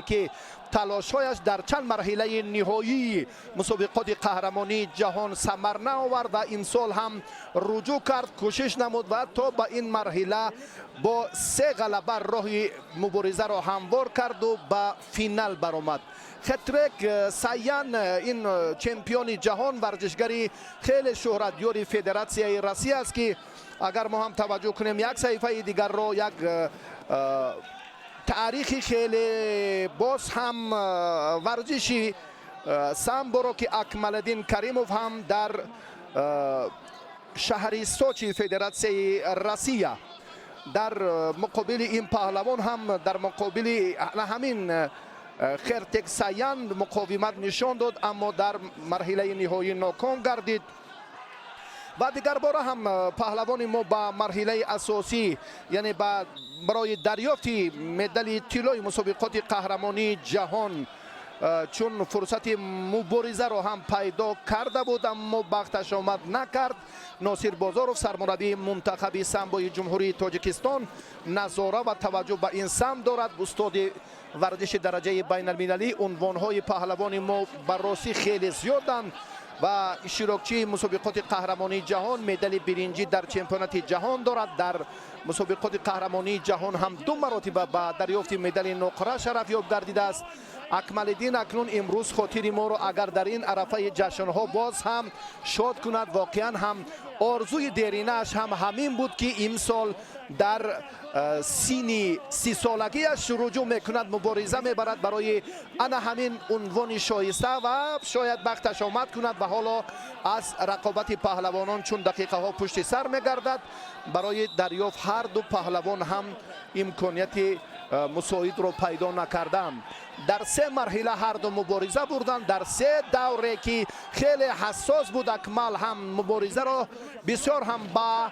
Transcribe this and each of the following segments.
که تلاش‌هایش در چند مرحله نهایی مسابقات قهرمانی جهان ثمر نآورد و این سال هم رجوع کرد، کوشش نمود و تا به این مرحله با 3 غلبه راه مبارزه را هموار کرد و به فینال برآمد. خطرک سایان این چمپیون جهان ورزشگری خیلی شهرتیار فدراسیون روسیه است که اگر ما هم توجه کنیم یک صحیفه دیگر را، یک تاریخی خیلی باز هم ورزشی سامبورو که اکمالالدین کریموف هم در شهر سوچی فدراسیون روسیه در مقابل این پهلوان هم در مقابل همین خرتک سایان مقاومت نشان داد، اما در مرحله نهایی ناکام گردید. و دیگر باره هم پهلوان ما با مرحله اساسی، یعنی برای دریافت مدال طلای مسابقات قهرمانی جهان چون فرصت مبارزه را هم پیدا کرده بود اما بختش آمد نکرد. ناصر بازارов سرمربی منتخب سامبوی جمهوری تاجیکستان نظاره و توجه به این سمت دارد. استاد ورزش درجه بین المللی، عنوانهای پهلوان ما بررسی خیلی زیادند و اشتراکچی مسابقات قهرمانی جهان مدال برنجی در چمپیونات جهان دارد. در مسابقات قهرمانی جهان هم 2 مرتبه با دریافت مدال نقره شرف یاب گردیده است. اکمالالدین اکنون امروز خاطر ما رو اگر در این عرفه جشن‌ها باز هم شاد کند، واقعا هم آرزوی دیرینه‌اش هم همین بود که این سال در سینی 30 سالگیش رجوع میکند، مبارزه میبرد برای انا همین عنوان شایسته و شاید بختش آمد کند و حالا از رقابت پهلوانان چون دقیقه ها پشت سر میگردد برای دریافت هر دو پهلوان هم امکانیت مساعد رو پیدا نکردم. در 3 مرحله هر دو مبارزه بردن، در 3 دوره که خیلی حساس بود اکمال هم مبارزه را بسیار هم با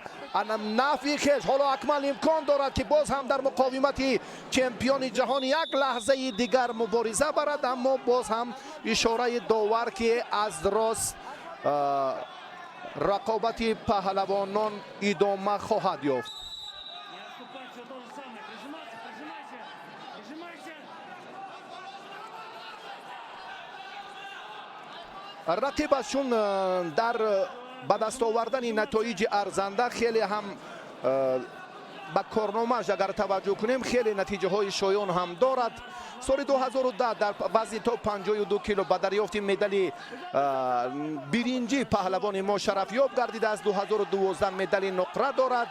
نفی خیش. حالا اکمال امکان دارد که باز هم در مقاومت چمپیون جهان یک لحظه دیگر مبارزه برد، اما باز هم اشاره داور که از راست رقابت پهلوانان ادامه خواهد یافت. رقیبشون در به دست آوردن نتایج ارزنده خیلی هم به کارنامه‌اش اگر توجه کنیم خیلی نتیجه های شایان هم دارد. سال 2010 در وزن تا 52 کیلو به دریافت مدال برنجی پهلوان ما شرف یاب گردیده است. 2012 مدال نقره دارد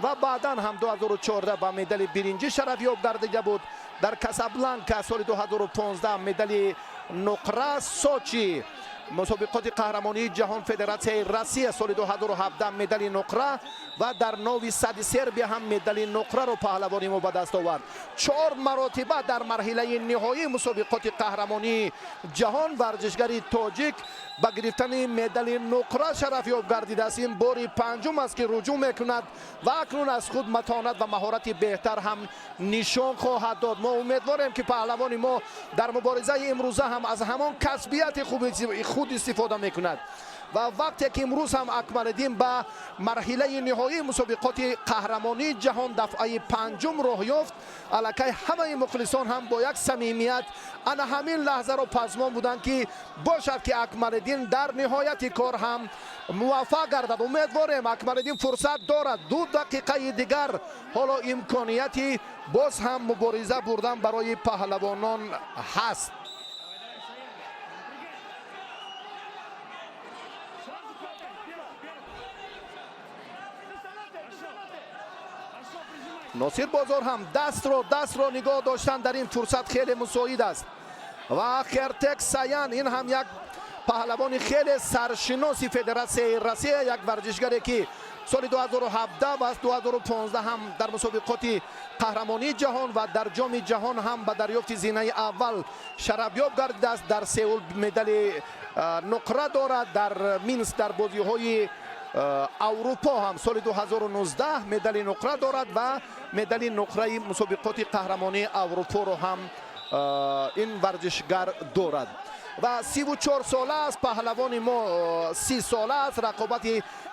و بعدا هم 2014 با مدال برنجی شرف یاب گردیده بود. در کاسابلانکا سال 2015 مدال نقره. سوچی مسابقات قهرمانی جهان فدراسیون روسیه سال 2017 مدال نقره و در نوی صد سربیا هم مدال نقره رو پهلوانی ما به دست آورد. 4 مرتبه در مرحله نهایی مسابقات قهرمانی جهان ورزشگری تاجیک با گرفتن مدال نقره شرف یاب گردیده است. این بار 5م است که رجوع میکند و اکنون از خود متانت و مهارت بهتر هم نشان خواهد داد. ما امیدواریم که پهلوان ما در مبارزه امروزه هم از همان کسبیت خود استفاده میکند و وقتی که امروز هم اکمالالدین به مرحله نهایی مسابقات قهرمانی جهان دفعه 5م راه یافت، الکی همه مخلصان هم با یک صمیمیت انا همین لحظه را پزمان بودند که باشد که اکمالالدین در نهایت کار هم موفق گردد. امیدواریم اکمالالدین فرصت دارد 2 دقیقه دیگر حالا امکانیتی باز هم مبارزه بردن برای پهلوانان هست. ناصر بازار هم دست را نگاه داشتن در این فرصت خیلی مساعد است و خرتک سایان این هم یک پهلوان خیلی سرشناسی فدراسیون روسیه، یک ورزشگری که سال 2017 و 2015 هم در مسابقات قهرمانی جهان و در جام جهان هم به دریافت زینه اول شرف یاب گردیده است. در سئول مدال نقره دارد. در مینسک در بازی‌های اروپا هم سال 2019 مدال نقره دارد و مدال نقره مسابقات قهرمانی اروپا رو هم این ورزشگر دارد. و 34 ساله است. پهلوان ما 30 ساله است. رقابت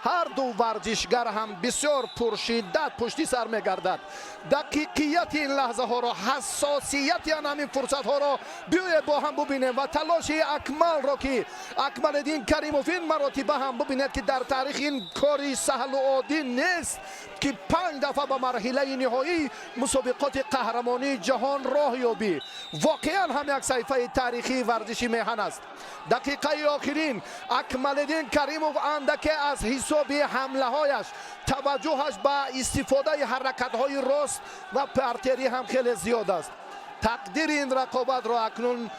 هر دو ورزشگر هم بسیار پرشدت پشتی سر میگردد. دقیقیت این لحظه ها را، حساسیت همین فرصت ها را بیاید با هم ببینیم و تلاش اکمل را که اکمالدین کریموف این مراتبه هم ببینید که در تاریخ این کاری سهل و عادی نیست که 5 دفعه به مرحله نهایی مسابقات قهرمانی جهان راه یابی. واقعا هم یک صحیفه تاریخی ورزشی میهن است. دقیقه آخرین اکمالدین کریموف اندک از حساب حمله هایش، توجهش به استفاده حرکت های راست و پرتری هم خیلی زیاد است. تقدیر این رقابت را اکنون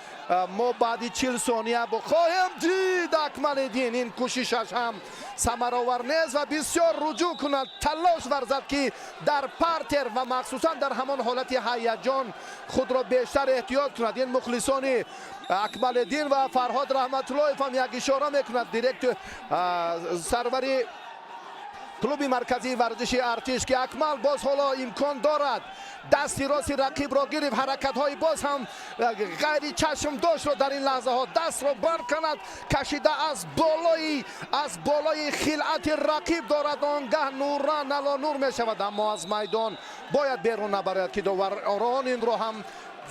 ما بعد 40 ثانیه بخواهیم دید. اکمالدین این کوششش هم ثمرآور نیست و بسیار رجوع کند، تلاش ورزد که در پرتر و مخصوصا در همان حالت هیجان خود را بیشتر احتیاط کند. این مخلصان اکمالدین و فرهاد رحمت الله هم یک اشاره میکند دیرکت سروری کلوب مرکزی ورزشی ارتش که اکمل باز حالا امکان دارد دستی راستی رقیب را گرفت، حرکت های باز هم غیر چشم داشت را در این لحظه ها دست را بر کند، کشیده از بالای خلعت رقیب دارد، آنگه نورا نلا نور می شود، اما از میدان باید بیرون نبرد که داوران این را هم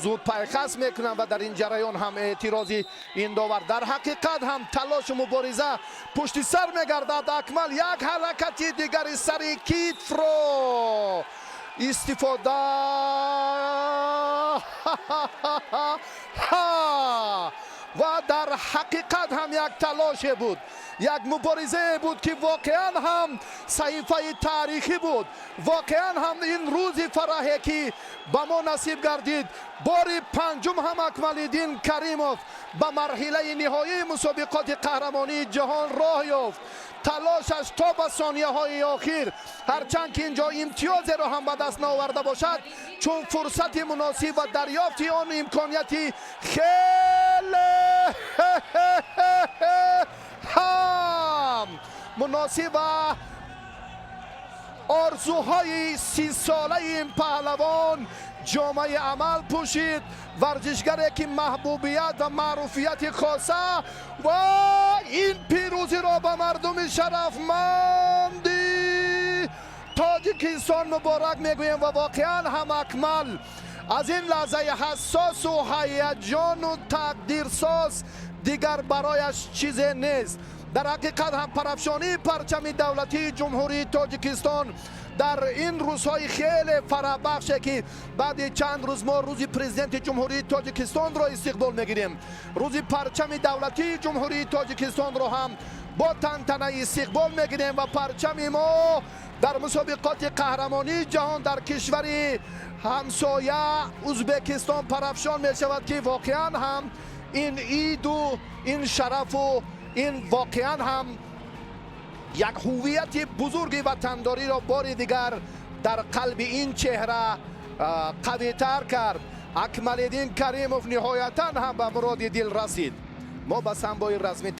زود پیخست میکنن و در این جریان هم اعتراضی این داور. در حقیقت هم تلاش مبارزه پشت سر میگردد. اکمل یک حرکتی دیگری سر کیف رو استفاده و در حقیقت هم یک تلاش بود، یک مبارزه بود که واقعا هم صحیفه تاریخی بود. واقعا هم این روزی فراحی که به ما نصیب گردید. بار پنجم هم اکمالدین کریموف به مرحله نهایی مسابقات قهرمانی جهان راه یافت. تلاشش تا به ثانیه های آخر، هرچند که اینجا امتیاز را هم به دست نآورده باشد، چون فرصت مناسب و دریافت آن امکانیتی خیلی هم مناسب و آرزوهای 30 ساله این پهلوان جامعه عمل پوشید. ورزشگری که محبوبیت و معروفیت خاصه و این پیروزی را به مردم شرفمندی تاجیکستان مبارک میگویم و واقعا هم اکمل از این لحظه حساس و هیجان و تقدیرساز دیگر برایش چیزی نیست. در حقیقت هم پرافشانی پرچم دولتی جمهوری تاجیکستان در این روزهای خیلی فرابخشه که بعد چند روز ما روز پرزیدنت جمهوری تاجیکستان را استقبال میگیریم. روز پرچم دولتی جمهوری تاجیکستان را هم با تنتنه استقبال میگیریم و پرچم ما در مسابقات قهرمانی جهان در کشور همسایه ازبکستان پرافشان می شود که واقعا هم این عید و این شرف و این واقعا هم یک هویت بزرگی وطنداری را بار دیگر در قلب این چهره قوی تر کرد. اکمالدین کریموف نهایتا هم به مراد دل رسید. ما به سنبای رسمی